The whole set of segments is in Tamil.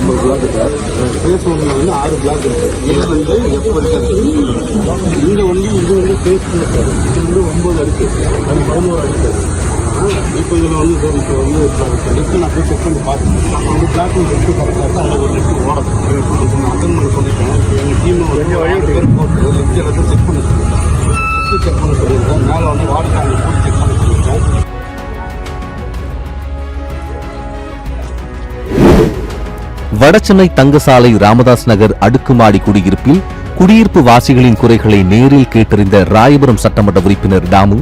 9 பிளாக் சார். ஃபேஸ் 1ல வந்து 6 பிளாக் இருக்கு. இது வந்து எப்போ இருக்காது. இங்கே வந்து இது வந்து ஃபேஸ் 2 சார். இது வந்து 9 அடுக்கு, அது 11 அடுக்கு. இப்போ இதில் வந்து சார் இப்போ வந்து லிஸ்ட்டு நான் போய் செக் பண்ணி பார்த்தேன். அந்த பிளாக் லிஸ்ட்டு பார்த்தா அதில் ஒரு லிஸ்ட்டு ஓடும். நான் அட்டன் பண்ண சொல்லிட்டேன். எங்கள் டீமை வந்து பேர் போட்டு லிஸ்ட்டு எல்லாத்தையும் செக் பண்ண சொல்லிட்டேன். லிஸ்ட்டு செக் பண்ண சொல்லியிருக்கேன். மேலே வந்து வார்டு போட்டு செக் பண்ண சொல்லியிருக்கேன். வடசென்னை தங்கசாலை ராமதாஸ் நகர் அடுக்குமாடி குடியிருப்பில் குடியிருப்பு வாசிகளின் குறைகளை நேரில் கேட்டறிந்த ராயபுரம் சட்டமன்ற உறுப்பினர் தாமு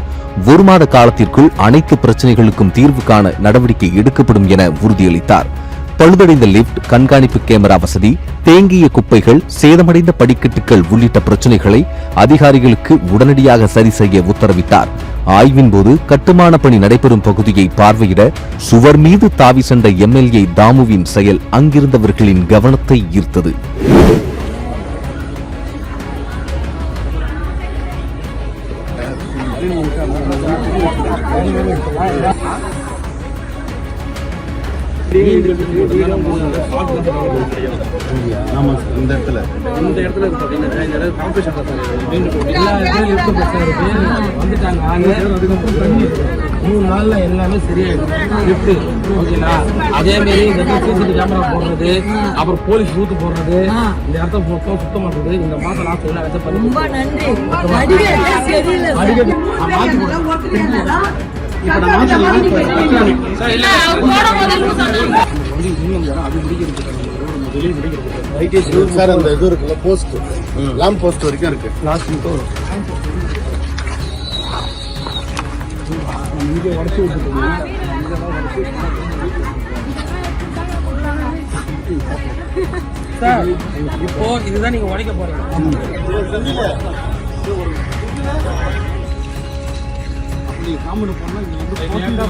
1 மாத காலத்திற்குள் அனைத்து பிரச்சினைகளுக்கும் தீர்வு காண நடவடிக்கை எடுக்கப்படும் என உறுதியளித்தார். பழுதடைந்த லிப்ட், கண்காணிப்பு கேமரா வசதி, தேங்கிய குப்பைகள், சேதமடைந்த படிக்கட்டுகள் உள்ளிட்ட பிரச்சினைகளை அதிகாரிகளுக்கு உடனடியாக சரி செய்ய உத்தரவிட்டார். ஆய்வின் போது கட்டுமான பணி நடைபெறும் பகுதியை பார்வையிட சுவர் மீது தாவி சென்ற எம்எல்ஏ தாமுவின் செயல் அங்கிருந்தவர்களின் கவனத்தை ஈர்த்தது. ஆமாம் சார், இந்த இடத்துல வந்துட்டாங்க. அதுக்கப்புறம் பண்ணி 3 நாள்ல எல்லாமே சரியாயிடும். எப்படி ஓகேங்களா? அதே மாதிரி இந்த சிசிடிவி கேமரா போடுறது, அப்புறம் போலீஸ் பூத்து போடுறது, இந்த இடத்த சுத்தம் பண்றது, இந்த மாசம் லாஸ்ட் எல்லாம் வச்ச பண்ணி சார் அந்த இது இருக்குல்ல போஸ்ட், லேம்ப் போஸ்ட் வரைக்கும் இருக்கு. லாஸ்ட் இங்கே உடச்சி விட்டுருக்கீங்க. சார் இப்போ இதுதான் நீங்க உடைக்க போறீங்க. காமெடி பண்ணா இங்க வந்து